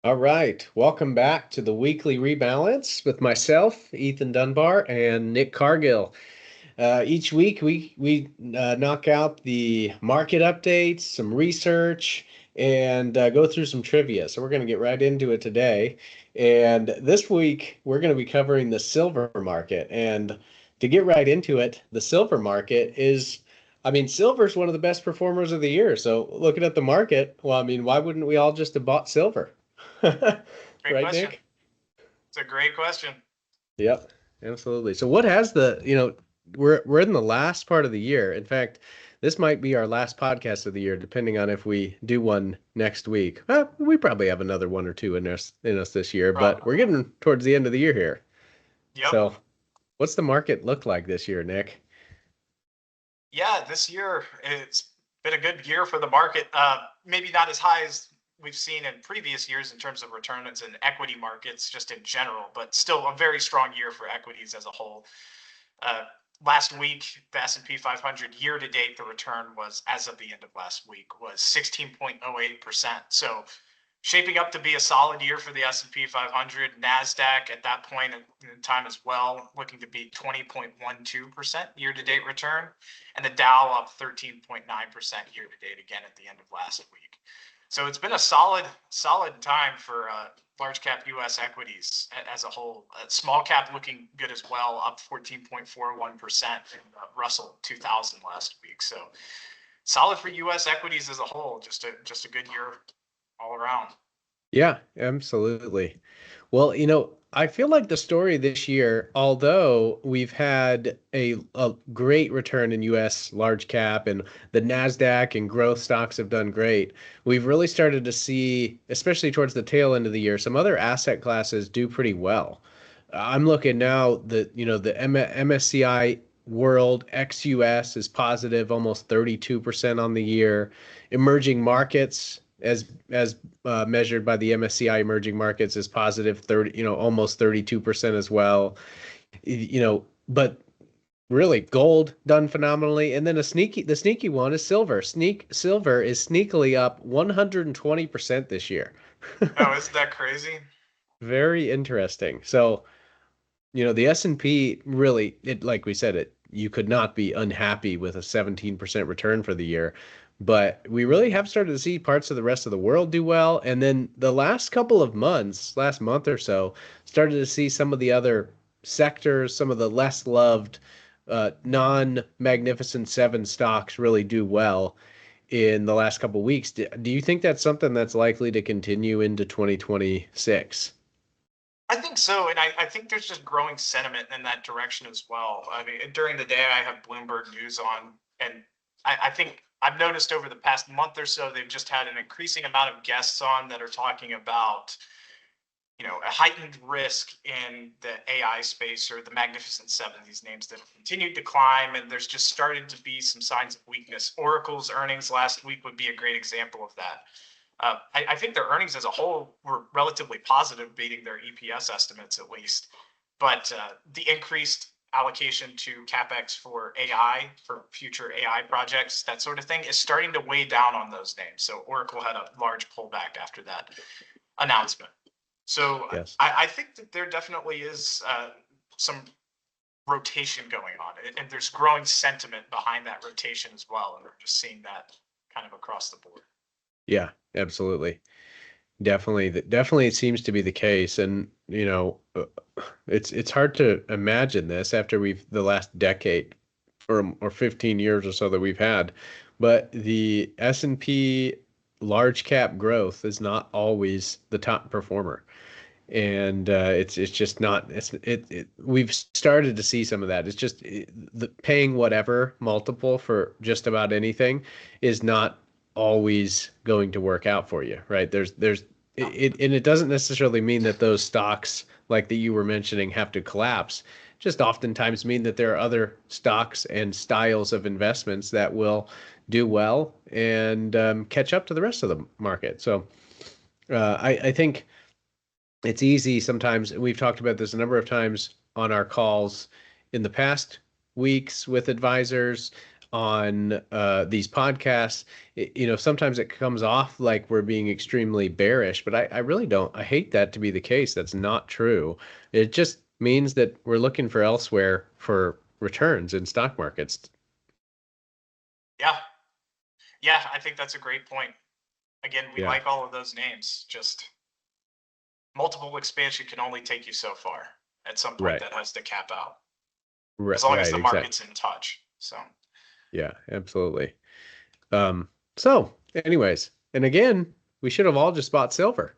All right, welcome back to the Weekly Rebalance with myself, Ethan Dunbar, and Nick Cargill. Each week we knock out the market updates, some research, and go through some trivia. So we're going to get right into it today. And this week we're going to be covering the silver market. And to get right into it, the silver market is, I mean, silver is one of the best performers of the year. So looking at the market, well, I mean, why wouldn't we all just have bought silver? Great Right, question. Nick? It's a great question. Yep, absolutely. So what has we're in the last part of the year. In fact, this might be our last podcast of the year, depending on if we do one next week. We probably have another one or two in us this year, but we're Probably. getting towards the end of the year here. Yep. So what's the market look like this year, Nick? Yeah, this year it's been a good year for the market. Maybe not as high as we've seen in previous years in terms of returns in equity markets, just in general, but still a very strong year for equities as a whole. Uh, Last week, the S&P 500 year to date, the return was, as of the end of last week, was 16.08%. So shaping up to be a solid year for the S&P 500. NASDAQ at that point in time as well, looking to be 20.12% year-to-date return, and the Dow up 13.9% year-to-date again at the end of last week. So it's been a solid time for large cap U.S. equities as a whole. Small cap looking good as well, up 14.41% in Russell 2000 last week. So solid for U.S. equities as a whole. Just a good year all around. Yeah, absolutely. Well, I feel like the story this year, although we've had a great return in US large cap and the NASDAQ and growth stocks have done great, we've really started to see, especially towards the tail end of the year, some other asset classes do pretty well. I'm looking now that, the MSCI World ex-US is positive almost 32% on the year. Emerging markets as measured by the MSCI emerging markets is positive 30, almost 32% as well. But really gold done phenomenally. And then the sneaky one is silver. Silver is sneakily up 120% this year. Oh, isn't that crazy? Very interesting. So, the S&P really, like we said, you could not be unhappy with a 17% return for the year. But we really have started to see parts of the rest of the world do well. And then the last couple of months, last month or so, started to see some of the other sectors, some of the less loved non-Magnificent Seven stocks really do well in the last couple of weeks. Do you think that's something that's likely to continue into 2026? I think so, and I think there's just growing sentiment in that direction as well. I mean, during the day, I have Bloomberg News on, and I think I've noticed over the past month or so, they've just had an increasing amount of guests on that are talking about, a heightened risk in the AI space or the Magnificent Seven, these names that have continued to climb, and there's just started to be some signs of weakness. Oracle's earnings last week would be a great example of that. I think their earnings as a whole were relatively positive, beating their EPS estimates at least. But the increased allocation to Capex for AI, for future AI projects, that sort of thing, is starting to weigh down on those names. So Oracle had a large pullback after that announcement. So Yes. I think that there definitely is some rotation going on, and there's growing sentiment behind that rotation as well. And we're just seeing that kind of across the board. Yeah, absolutely. Definitely it seems to be the case. And, it's hard to imagine this after the last decade or 15 years or so that we've had, but the S&P large cap growth is not always the top performer. And it's just not we've started to see some of that. It's just the paying whatever multiple for just about anything is not always going to work out for you, right? And it doesn't necessarily mean that those stocks like that you were mentioning have to collapse. Just oftentimes mean that there are other stocks and styles of investments that will do well and catch up to the rest of the market. So I think it's easy sometimes. We've talked about this a number of times on our calls in the past weeks with advisors on these podcasts, sometimes it comes off like we're being extremely bearish, but I really don't. I hate that to be the case. That's not true. It just means that we're looking for elsewhere for returns in stock markets. Yeah. Yeah, I think that's a great point. Again, we Yeah, like all of those names. Just multiple expansion can only take you so far. At some point, right, that has to cap out. right, As long as right, the exactly. market's in touch. So, Yeah, absolutely. So anyways, and again, we should have all just bought silver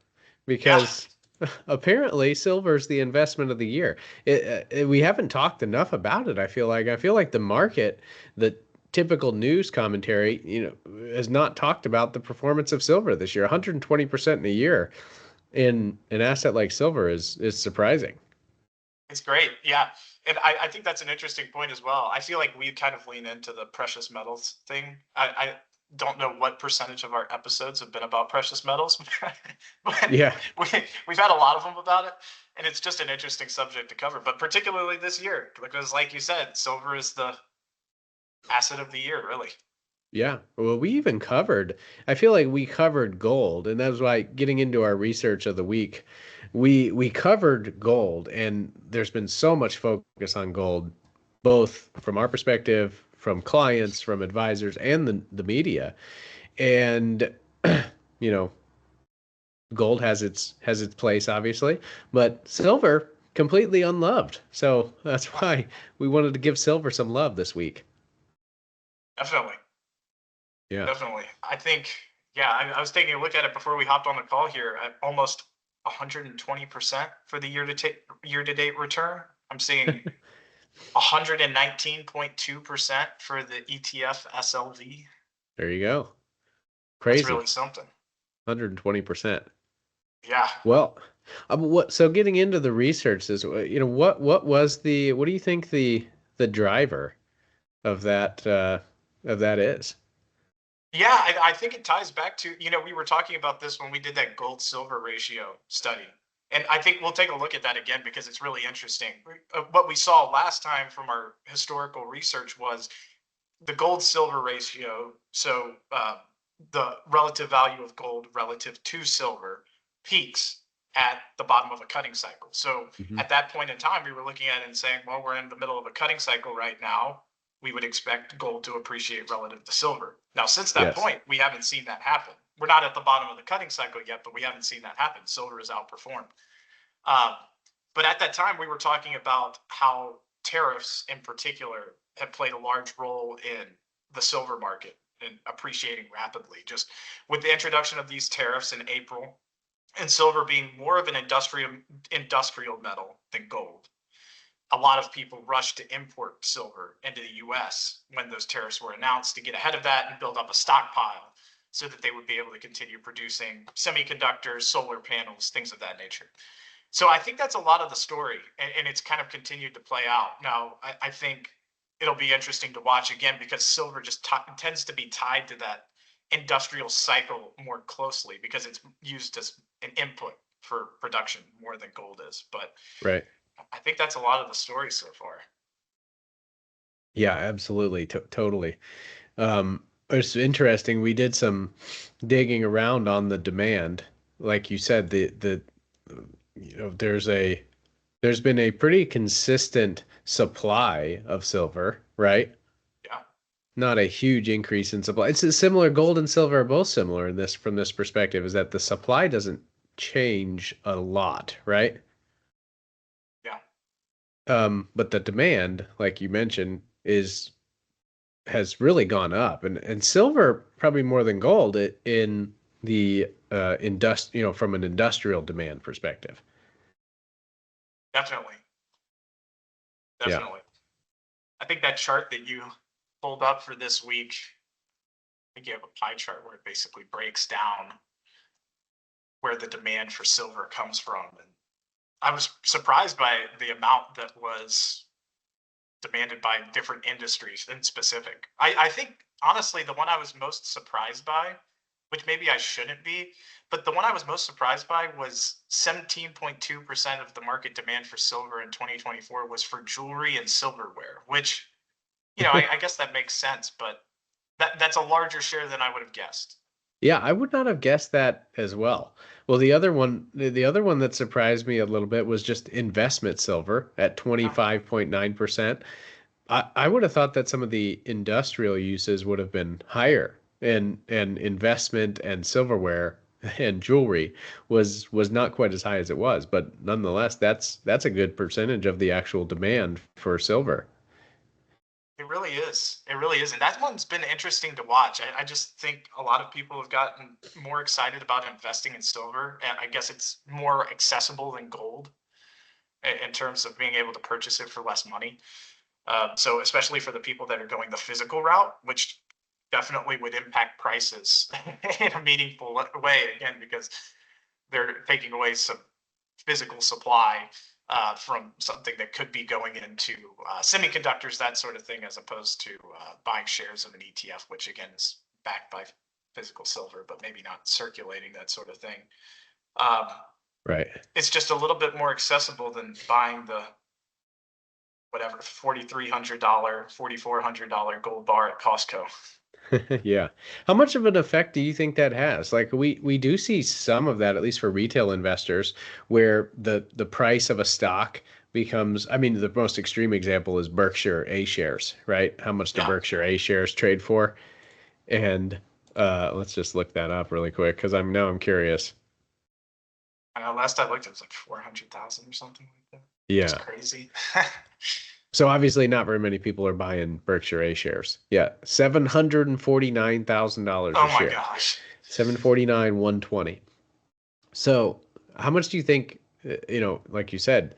yeah, because apparently silver is the investment of the year. We haven't talked enough about it. I feel like the market, the typical news commentary, has not talked about the performance of silver this year. 120% in a year in an asset like silver is surprising. it's great. Yeah. And I think that's an interesting point as well. I feel like we kind of lean into the precious metals thing. I don't know what percentage of our episodes have been about precious metals, but Yeah, we've had a lot of them about it. And it's just an interesting subject to cover, but particularly this year, because like you said, silver is the asset of the year, really. yeah. Well, I feel like we covered gold, and that's why getting into our research of the week, we covered gold, and there's been so much focus on gold, both from our perspective, from clients, from advisors, and the media. And you know, gold has its place, obviously, but silver completely unloved. So that's Yeah, why we wanted to give silver some love this week. definitely. Yeah. Definitely. I think, yeah, I was taking a look at it before we hopped on the call here at almost 120% for the year to date return. I'm seeing 119.2% for the ETF SLV. There you go. That's really Crazy. something. 120%. Yeah. Well, so getting into the research is, what do you think the driver of that is? Yeah, I think it ties back to, we were talking about this when we did that gold silver ratio study. And I think we'll take a look at that again because it's really interesting. What we saw last time from our historical research was the gold silver ratio. So the relative value of gold relative to silver peaks at the bottom of a cutting cycle. So Hmm. at that point in time, we were looking at it and saying, well, we're in the middle of a cutting cycle right now. We would expect gold to appreciate relative to silver. Now, since that Yes. point, we haven't seen that happen. We're not at the bottom of the cutting cycle yet, but we haven't seen that happen. Silver is outperformed. Um, but at that time, we were talking about how tariffs in particular have played a large role in the silver market and appreciating rapidly. Just with the introduction of these tariffs in April, and silver being more of an industrial metal than gold, a lot of people rushed to import silver into the US when those tariffs were announced to get ahead of that and build up a stockpile so that they would be able to continue producing semiconductors, solar panels, things of that nature. So I think that's a lot of the story, and it's kind of continued to play out. Now, I think it'll be interesting to watch again because silver just tends to be tied to that industrial cycle more closely because it's used as an input for production more than gold is. But Right. I think that's a lot of the story so far. Yeah, absolutely. Totally. It's interesting. We did some digging around on the demand. Like you said, there's been a pretty consistent supply of silver, right? Yeah, Not a huge increase in supply. It's a similar. Gold and silver are both similar in this from this perspective, is that the supply doesn't change a lot, right? yeah, But the demand, like you mentioned, is has really gone up, and silver probably more than gold in the from an industrial demand perspective. definitely, Yeah. definitely. I think that chart that you pulled up for this week, I think you have a pie chart where it basically breaks down where the demand for silver comes from. And I was surprised by the amount that was demanded by different industries in specific. I think honestly the one I was most surprised by, which maybe I shouldn't be, but the one I was most surprised by was 17.2% of the market demand for silver in 2024 was for jewelry and silverware, which I guess that makes sense, but that's a larger share than I would have guessed. Yeah, I would not have guessed that as well. Well, the other one that surprised me a little bit was just investment silver at Yeah. 25.9%. I would have thought that some of the industrial uses would have been higher, and investment and silverware and jewelry was not quite as high as it was, but nonetheless, that's a good percentage of the actual demand for silver. It really is. It really is. And that one's been interesting to watch. I just think a lot of people have gotten more excited about investing in silver. And I guess it's more accessible than gold in terms of being able to purchase it for less money. So, especially for the people that are going the physical route, which definitely would impact prices in a meaningful way, again, because they're taking away some physical supply from something that could be going into semiconductors, that sort of thing, as opposed to buying shares of an ETF, which again is backed by physical silver, but maybe not circulating, that sort of thing. Um, Right. it's just a little bit more accessible than buying the whatever $4,300, $4,400 gold bar at Costco. Yeah. How much of an effect do you think that has? Like we do see some of that, at least for retail investors, where the price of a stock becomes, I mean, the most extreme example is Berkshire A shares, right? How much do Yeah. Berkshire A shares trade for? And let's just look that up really quick because I'm curious. Last I looked, it was like 400,000 or something like that. Just Yeah. crazy. So obviously not very many people are buying Berkshire A shares. Yeah, $749,000 Oh a my share. gosh. 749, 120. So, how much do you think, like you said,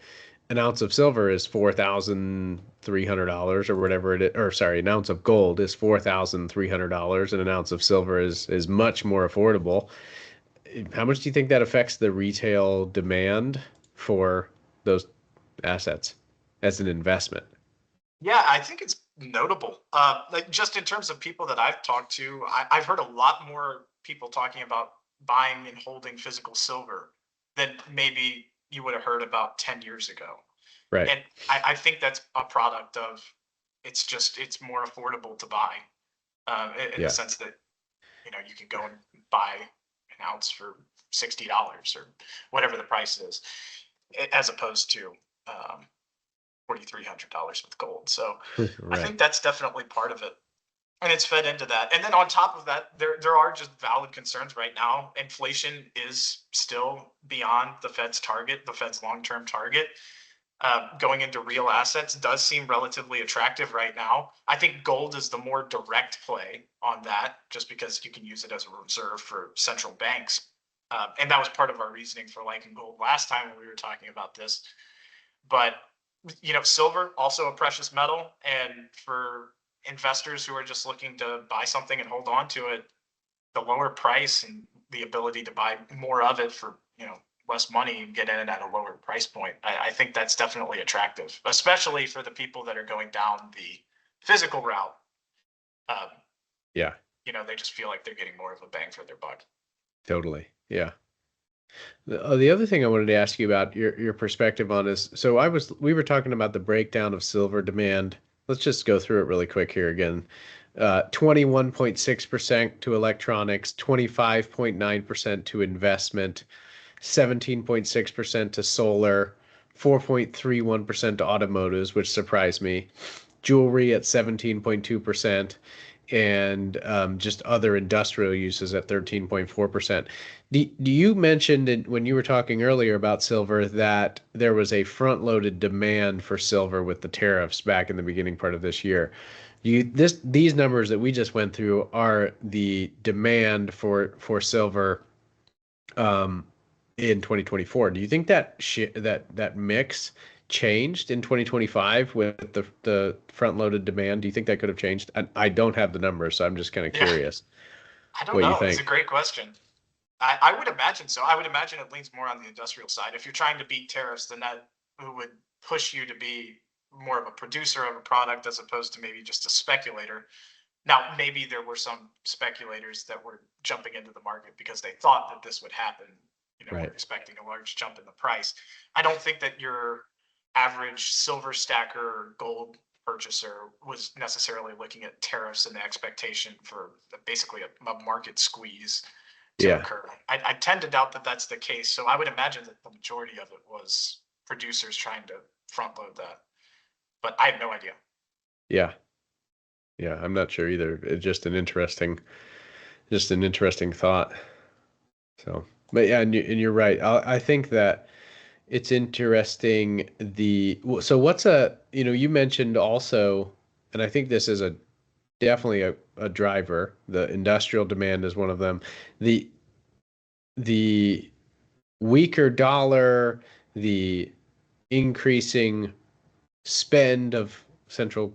an ounce of silver is $4,300 or whatever it is, or sorry, an ounce of gold is $4,300 and an ounce of silver is much more affordable. How much do you think that affects the retail demand for those assets as an investment? Yeah, I think it's notable. Like just in terms of people that I've talked to, I've heard a lot more people talking about buying and holding physical silver than maybe you would have heard about 10 years ago. Right. And I think that's a product of it's more affordable to buy in the Yeah. sense that, you can go and buy an ounce for $60 or whatever the price is, as opposed to um, $4,300 with gold. So I Right. think that's definitely part of it. And it's fed into that. And then on top of that, there are just valid concerns right now. Inflation is still beyond the Fed's target, the Fed's long-term target. Going into real assets does seem relatively attractive right now. I think gold is the more direct play on that, just because you can use it as a reserve for central banks. And that was part of our reasoning for liking gold last time when we were talking about this. But silver also a precious metal, and for investors who are just looking to buy something and hold on to it, the lower price and the ability to buy more of it for less money and get in it at a lower price point, I think that's definitely attractive, especially for the people that are going down the physical route. um, Yeah, they just feel like they're getting more of a bang for their buck. totally. Yeah. The other thing I wanted to ask you about your perspective on is, so we were talking about the breakdown of silver demand. Let's just go through it really quick here again. 21.6% to electronics, 25.9% to investment, 17.6% to solar, 4.31% to automotives, which surprised me, jewelry at 17.2%, and just other industrial uses at 13.4%. You mentioned when you were talking earlier about silver that there was a front-loaded demand for silver with the tariffs back in the beginning part of this year. These numbers that we just went through are the demand for silver um, in 2024. Do you think that mix changed in 2025 with the front-loaded demand? Do you think that could have changed? I don't have the numbers, so I'm just kind of Yeah, curious I don't what you know. It's a think. great question. I would imagine so. I would imagine it leans more on the industrial side. If you're trying to beat tariffs, then that would push you to be more of a producer of a product as opposed to maybe just a speculator. Now, maybe there were some speculators that were jumping into the market because they thought that this would happen. We're Right. expecting a large jump in the price. I don't think that your average silver stacker or gold purchaser was necessarily looking at tariffs and the expectation for basically a market squeeze to Yeah. occur. I tend to doubt that that's the case. So I would imagine that the majority of it was producers trying to front load that. But I have no idea. Yeah. Yeah. I'm not sure either. It's just an interesting thought. So, but yeah, and you're right. I think that it's interesting so what's you mentioned also, and I think this is definitely a driver. The industrial demand is one of them. The the weaker dollar, the increasing spend of central,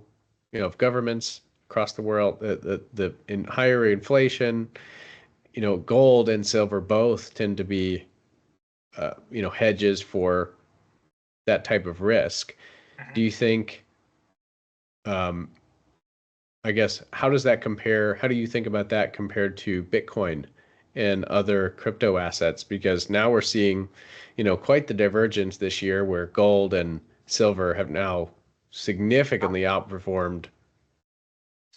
of governments across the world, the in higher inflation, gold and silver both tend to be, hedges for that type of risk. Mhm. Do you think, um, I guess, how does that compare? How do you think about that compared to Bitcoin and other crypto assets? Because now we're seeing, quite the divergence this year where gold and silver have now significantly outperformed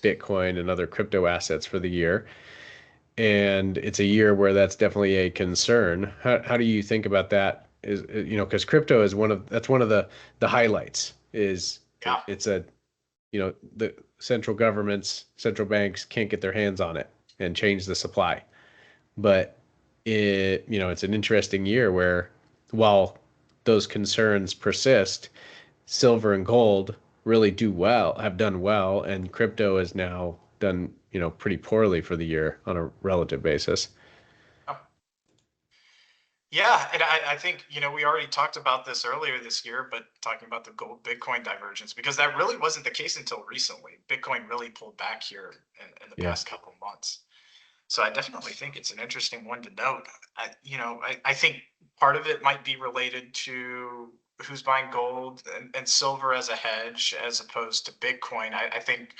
Bitcoin and other crypto assets for the year. And it's a year where that's definitely a concern. How do you think about that? Is, because crypto is one of the highlights is Yeah. it's the central banks can't get their hands on it and change the supply. But it's an interesting year where while those concerns persist, silver and gold really have done well, and crypto has now done, pretty poorly for the year on a relative basis. Yeah, and I think, we already talked about this earlier this year, but talking about the gold Bitcoin divergence, because that really wasn't the case until recently. Bitcoin really pulled back here in the Yeah. past couple of months. So I definitely think it's an interesting one to note. I think part of it might be related to who's buying gold and silver as a hedge as opposed to Bitcoin. I think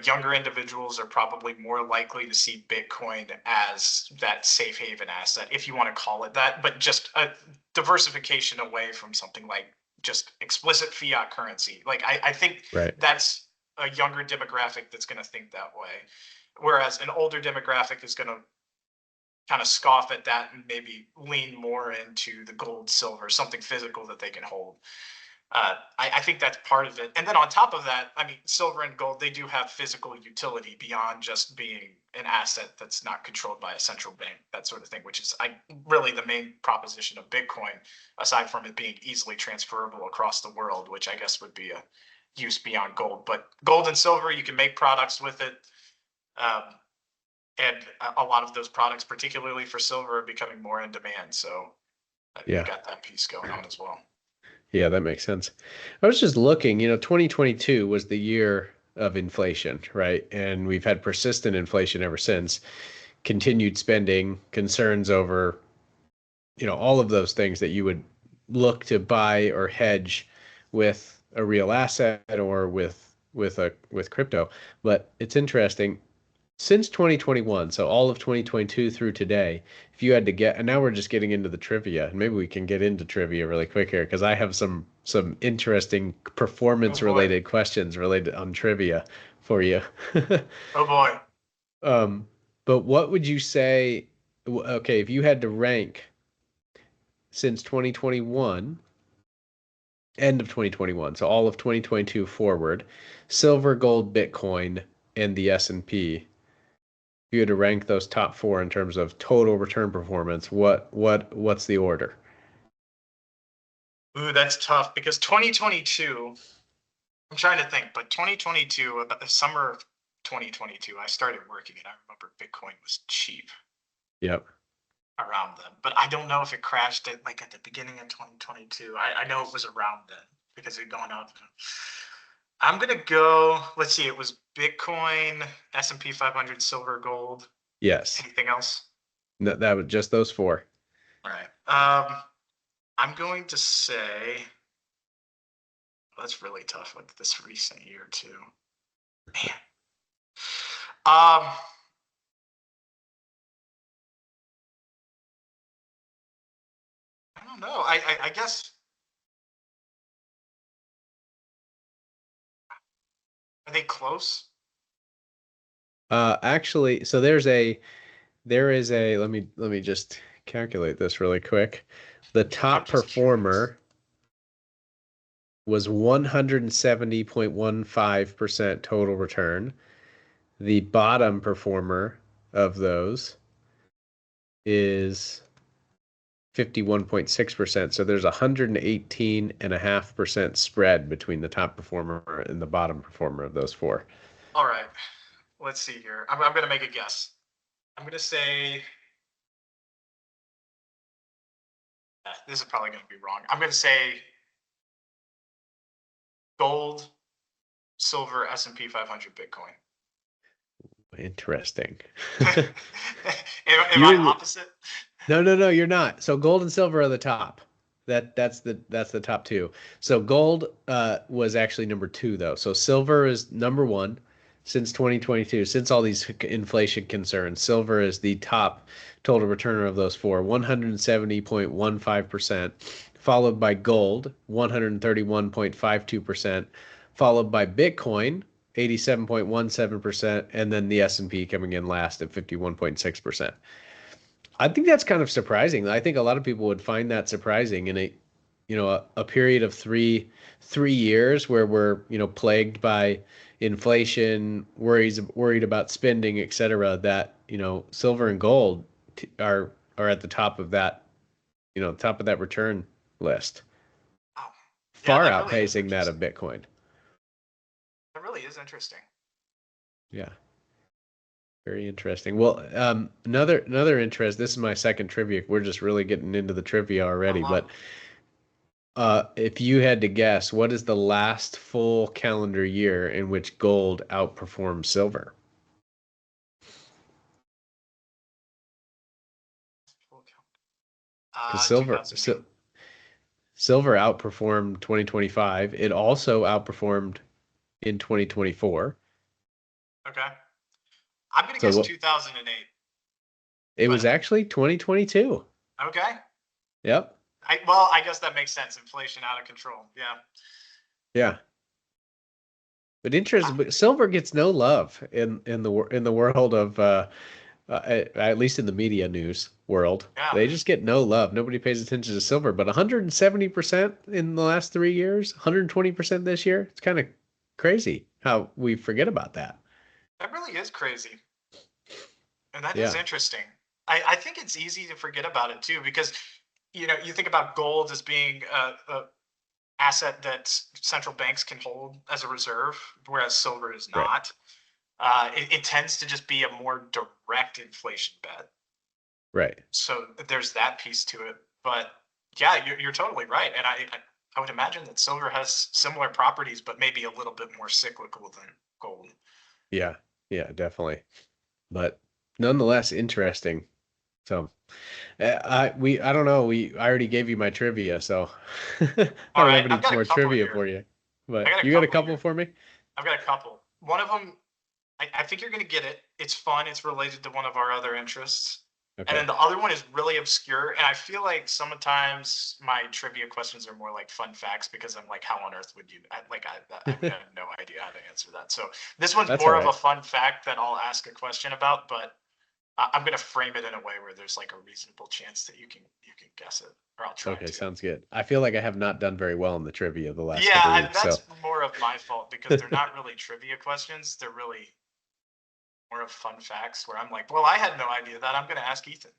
younger individuals are probably more likely to see Bitcoin as that safe haven asset, if you want to call it that, but just a diversification away from something like just explicit fiat currency. Like I think Right. that's a younger demographic that's going to think that way, whereas an older demographic is going to kind of scoff at that and maybe lean more into the gold, silver, something physical that they can hold. I think that's part of it. And then on top of that, I mean, silver and gold, they do have physical utility beyond just being an asset that's not controlled by a central bank, that sort of thing, which is really the main proposition of Bitcoin, aside from it being easily transferable across the world, which I guess would be a use beyond gold. But gold and silver, you can make products with it. Um, and a lot of those products, particularly for silver, are becoming more in demand. So you Yeah. got that piece going on as well. Yeah, that makes sense. I was just looking, 2022 was the year of inflation, right? And we've had persistent inflation ever since, continued spending, concerns over, all of those things that you would look to buy or hedge with a real asset or with crypto. But it's interesting, since 2021, so all of 2022 through today, if you had to get, and now we're just getting into the trivia, and maybe we can get into trivia really quick here because I have some interesting Oh performance boy. related questions related on trivia for you. Oh boy. um, but what would you say? Okay, if you had to rank since 2021, end of 2021, so all of 2022 forward, silver, gold, Bitcoin, and the S&P, you had to rank those top four in terms of total return performance, what's the order? Ooh, that's tough because 2022, I'm trying to think, but 2022, about the summer of 2022, I started working and I remember Bitcoin was cheap Yep. around then. But I don't know if it crashed at the beginning of 2022. I know it was around then because it had gone up. I'm gonna go, let's see, it was Bitcoin, S&P 500, silver, gold. Yes. Anything else? No, that was just those four. All right. I'm going to say, that's really tough with this recent year too. Man. I don't know. I guess Are they close? Actually, so there is a let me just calculate this really quick. The I'm top just curious. performer was 170.15% total return. The bottom performer of those is 51.6%. So there's 118.5% spread between the top performer and the bottom performer of those four. All right. Let's see here. I'm going to make a guess. I'm going to say this is probably going to be wrong. I'm going to say gold, silver, S&P 500, Bitcoin. Interesting. Am I You're opposite? no, you're not. So gold and silver are the top. That's the top two. So gold was actually number two though. So silver is number one since 2022. Since all these inflation concerns, silver is the top total returner of those four, 170.15%, followed by gold, 131.52%, followed by Bitcoin, 87.17%, and then the S&P coming in last at 51.6%. I think that's kind of surprising. I think a lot of people would find that surprising in a period of three years where we're, plagued by inflation, worried about spending, et cetera, that, silver and gold are at the top of that, top of that return list, Oh, yeah, far that really is outpacing that of interesting. Bitcoin. That really is interesting. Yeah. Very interesting. Well, another interest. This is my second trivia. We're just really getting into the trivia I already. love But if you had to guess, what is the last full calendar year in which gold outperformed silver? Because 2008. silver outperformed 2025. It also outperformed in 2024. Okay. I'm going to So guess what? 2008. It was But actually 2022. okay. Yep. I guess that makes sense. Inflation out of control. Yeah. Yeah. But Ah, interesting. But silver gets no love in the world of at least in the media news world. yeah. They just get no love. Nobody pays attention to silver, but 170% in the last 3 years, 120% this year. It's kind of crazy how we forget about that. That really is crazy. And that is Yeah, interesting. I think it's easy to forget about it too, because you think about gold as being a asset that central banks can hold as a reserve, whereas silver is right, not. It tends to just be a more direct inflation bet. right. So there's that piece to it. But yeah, you're totally right. And I would imagine that silver has similar properties, but maybe a little bit more cyclical than gold. Yeah, yeah, definitely. But nonetheless, interesting. So, I don't know. I already gave you my trivia, so I All don't right, have any I've got a more couple trivia here. for you. I But got a you got a couple couple here. for me? I've got a couple. One of them, I think you're going to get it. It's fun. It's related to one of our other interests. And then Okay. the other one is really obscure. And I feel like sometimes my trivia questions are more like fun facts because I'm like, how on earth would you? I would have no idea how to answer that. So this one's That's all more of a right. fun fact that I'll ask a question about, but I'm going to frame it in a way where there's like a reasonable chance that you can guess it, or I'll try Okay, to. sounds good. I feel like I have not done very well in the trivia the last Yeah, couple and weeks, so that's more of my fault because they're not really trivia questions. They're really more of fun facts where I'm like, well, I had no idea that. I'm going to ask Ethan.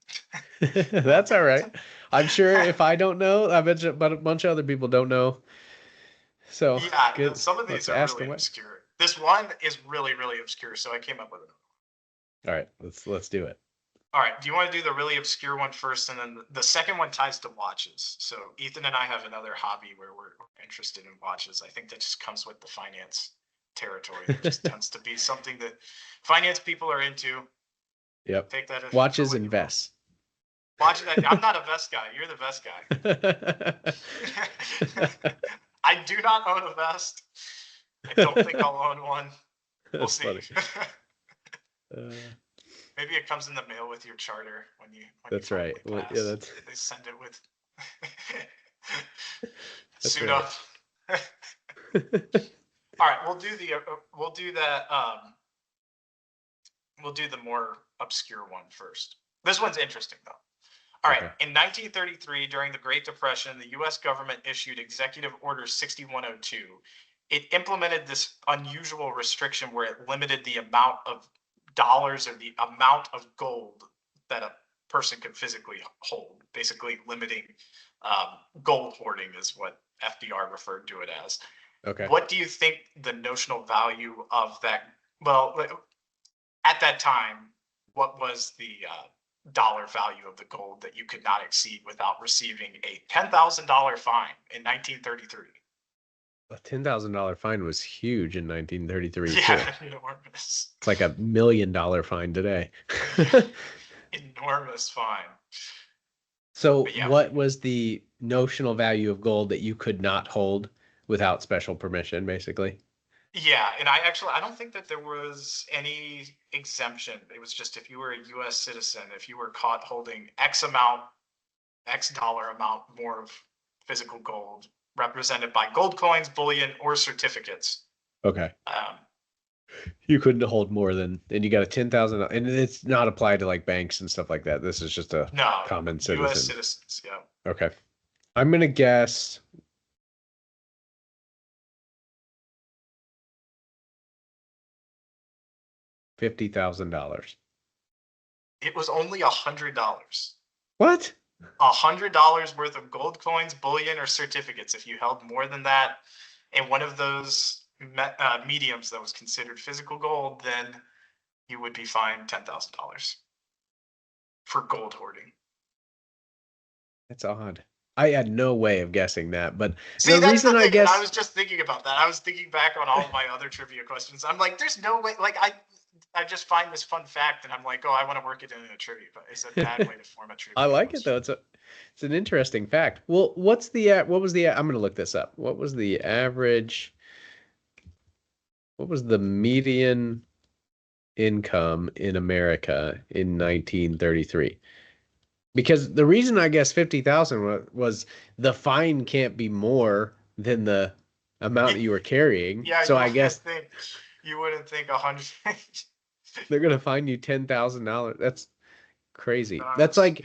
that's all right. I'm sure if I don't know, I bet you, but a bunch of other people don't know. So Yeah, good. some of these Let's are ask really away. obscure. This one is really, really obscure, so I came up with it. All right, let's do it. All right, do you want to do the really obscure one first, and then the second one ties to watches? So Ethan and I have another hobby where we're interested in watches. I think that just comes with the finance territory. That just tends to be something that finance people are into. Yep. Take that for Watches what and you will. vests. Watch that. I'm not a vest guy. You're the vest guy. I do not own a vest. I don't think I'll own one. We'll That's see. funny. Uh, Maybe it comes in the mail with your charter when you that's right. finally Well, yeah, pass. that's They send it with that's suit right. up. All right, we'll do the more obscure one first. This one's interesting though. All right, Okay. in 1933, during the Great Depression, the U.S. government issued Executive Order 6102. It implemented this unusual restriction where it limited the amount of dollars or the amount of gold that a person could physically hold, basically limiting gold hoarding is what FDR referred to it as. Okay. What do you think the notional value of that? Well, at that time, what was the dollar value of the gold that you could not exceed without receiving a $10,000 fine in 1933? A $10,000 fine was huge in 1933 too. Yeah, enormous. It's like $1 million fine today. Yeah, enormous fine. So But yeah, what was the notional value of gold that you could not hold without special permission, basically? yeah, and I don't think that there was any exemption. It was just if you were a U.S. citizen, if you were caught holding X amount, X dollar amount more of physical gold, represented by gold coins, bullion, or certificates. Okay. Um, You couldn't hold more than, and you got a 10,000, and it's not applied to like banks and stuff like that. This is just a no, common U.S. citizen. citizens. Yeah. Okay. I'm gonna guess $50,000. It was only $100. What? $100 worth of gold coins, bullion, or certificates. If you held more than that in one of those mediums that was considered physical gold, then you would be fined $10,000 for gold hoarding. That's odd. I had no way of guessing that, but See, the that's the reason I thing, and I guess was just thinking about that. I was thinking back on all of my other trivia questions. I'm like, there's no way. Like, I just find this fun fact, and I'm like, oh, I want to work it in a trivia, but it's a bad way to form a I trivia like it question. though. It's an interesting fact. Well, what was the I'm gonna look this up. What was the average? What was the median income in America in 1933? Because the reason I guess 50,000 was the fine can't be more than the amount that you were carrying. Yeah, So I guess you wouldn't think 100. they're gonna fine you $10,000. That's crazy. I That's was like,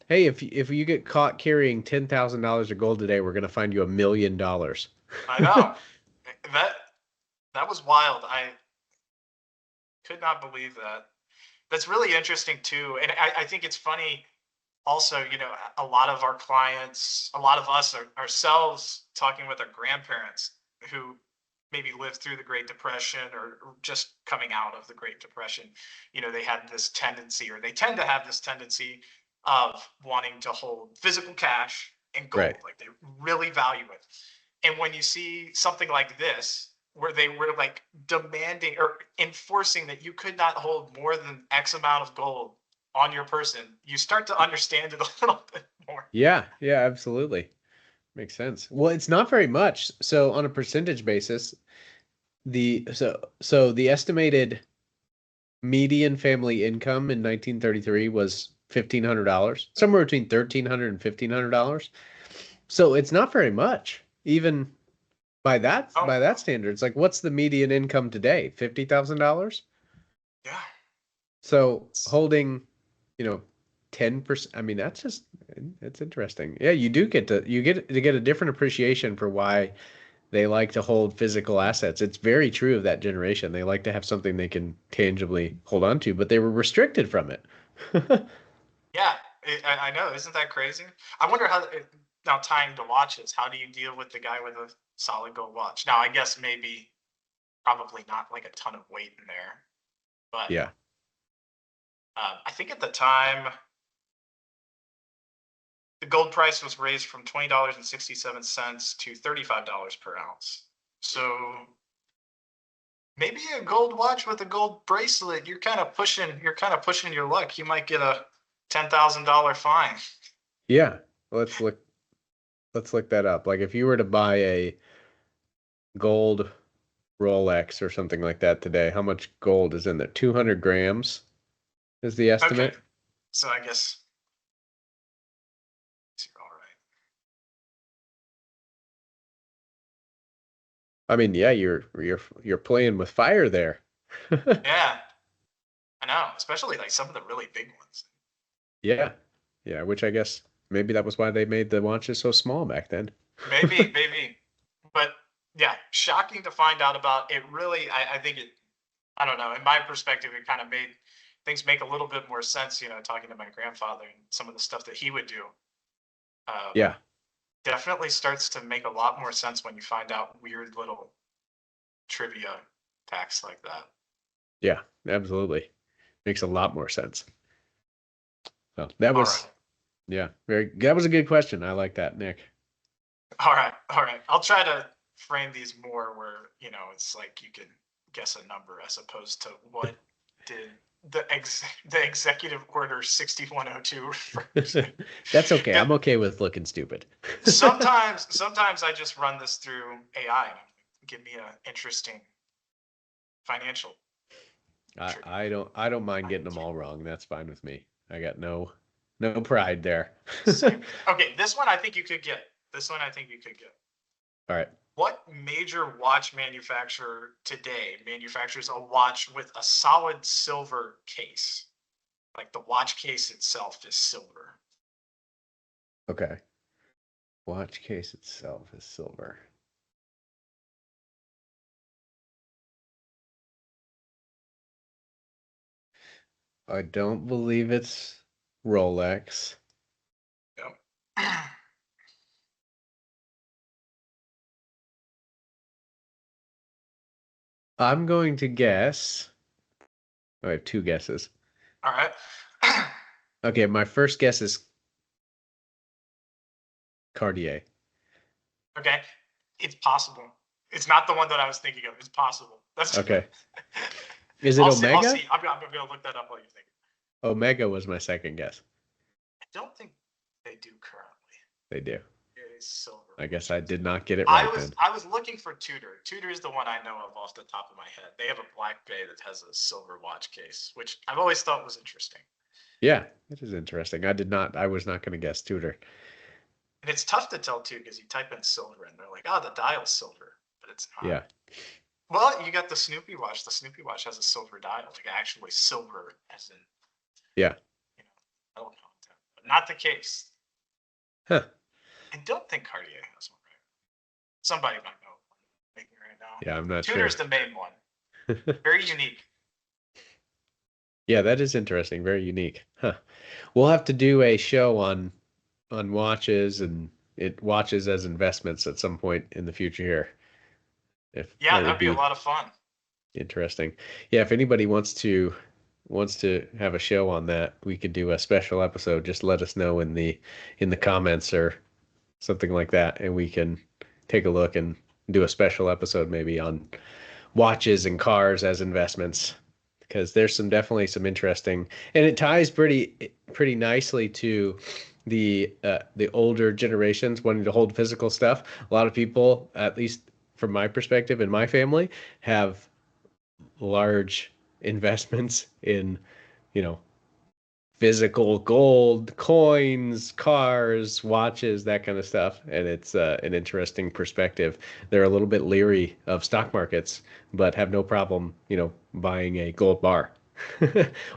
hey, if you get caught carrying $10,000 of gold today, we're gonna find you $1 million. I know that that was wild. I could not believe that. That's really interesting too, and I think it's funny. Also, a lot of our clients, a lot of us ourselves, talking with our grandparents who maybe lived through the Great Depression or just coming out of the Great Depression. They had this tendency, or they tend to have this tendency of wanting to hold physical cash and gold, Right. like they really value it. And when you see something like this, where they were like demanding or enforcing that you could not hold more than X amount of gold on your person, you start to understand it a little bit more. Yeah, yeah, absolutely. Makes sense. Well, it's not very much. So on a percentage basis, so the estimated median family income in 1933 was $1,500, somewhere between $1,300 and $1,500. So it's not very much, even Oh, by that standard. It's like, what's the median income today? $50,000. yeah. So holding, you know, 10%. I mean, that's interesting. Yeah, you get to get a different appreciation for why they like to hold physical assets. It's very true of that generation. They like to have something they can tangibly hold on to, but they were restricted from it. Yeah, I know. Isn't that crazy? I wonder now tying to watches, how do you deal with the guy with a solid gold watch? Now, I guess maybe probably not like a ton of weight in there, but Yeah. I think at the time the gold price was raised from $20.67 to $35 per ounce. So maybe a gold watch with a gold bracelet, you're kind of pushing your luck. You might get a $10,000 fine. Yeah. Let's look let's look that up. Like if you were to buy a gold Rolex or something like that today, how much gold is in there? 200 grams is the Okay, estimate. so I guess all right. I mean, yeah, you're playing with fire there. Yeah, I know, especially like some of the really big ones. Yeah. Yeah, which I guess maybe that was why they made the watches so small back then. Maybe, but yeah, shocking to find out about. It really, I think it. I don't know. In my perspective, it kind of made things make a little bit more sense. You know, talking to my grandfather and some of the stuff that he would do. Yeah. Definitely starts to make a lot more sense when you find out weird little trivia facts like that. Yeah, absolutely. Makes a lot more sense. So that All right. was, yeah, that was a good question. I like that, Nick. All right. I'll try to frame these more where, you know, it's like you can guess a number as opposed to what did the executive order 6102 refer to. That's okay. I'm okay with looking stupid. Sometimes I just run this through AI and give me an interesting financial trivia. I don't mind getting them all wrong. That's fine with me. I got no pride there. Same. Okay, this one I think you could get. This one I think you could get. All right. What major watch manufacturer today manufactures a watch with a solid silver case? Like the watch case itself is silver. Okay. Watch case itself is silver. I don't believe it's Rolex. Yep. I'm going to guess. I have two guesses. All right. Okay, my first guess is Cartier. Okay. It's possible. It's not the one that I was thinking of. It's possible. That's Okay. Is it I'll Omega? see. I'm gonna look that up while you think. Omega was my second guess. I don't think they do currently. They do. It is silver. I guess I did not get it right then. I was looking for Tudor. Tudor is the one I know of off the top of my head. They have a black bay that has a silver watch case, which I've always thought was interesting. Yeah, it is interesting. I was not going to guess Tudor. And it's tough to tell too because you type in silver and they're like, oh, the dial's silver, but it's not. Yeah. Well, you got the Snoopy watch. The Snoopy watch has a silver dial, like actually silver, as in Yeah. you know metal content, but not the case. Huh. I don't think Cartier has one. Right? Somebody might know maybe right now. Yeah, I'm not Tudor's sure. the main one. Very unique. Yeah, that is interesting. Very unique. Huh. We'll have to do a show on watches and watches as investments at some point in the future here. If Yeah, that would that'd be a be lot of fun. interesting. Yeah, if anybody wants to have a show on that, we could do a special episode. Just let us know in the comments or something like that, and we can take a look and do a special episode maybe on watches and cars as investments because there's definitely some interesting, and it ties pretty nicely to the older generations wanting to hold physical stuff. A lot of people, at least from my perspective and my family, have large investments in, you know, physical gold, coins, cars, watches, that kind of stuff. And it's an interesting perspective. They're a little bit leery of stock markets, but have no problem, buying a gold bar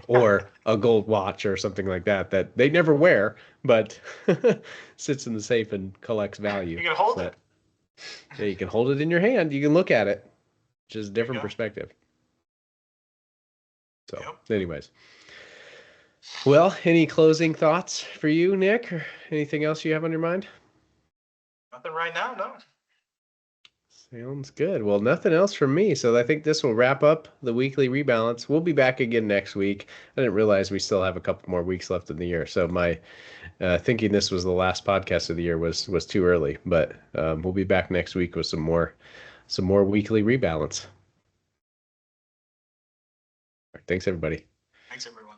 or a gold watch or something like that they never wear, but sits in the safe and collects value. You can hold But it. yeah, you can hold it in your hand. You can look at it, which is a There you different go. perspective. So, Yep. anyways. Well, any closing thoughts for you, Nick, or anything else you have on your mind? Nothing right now, no. Sounds good. Well, nothing else from me. So I think this will wrap up the weekly rebalance. We'll be back again next week. I didn't realize we still have a couple more weeks left in the year. So my thinking this was the last podcast of the year was too early. But we'll be back next week with some more weekly rebalance. All right, thanks, everybody. Thanks, everyone.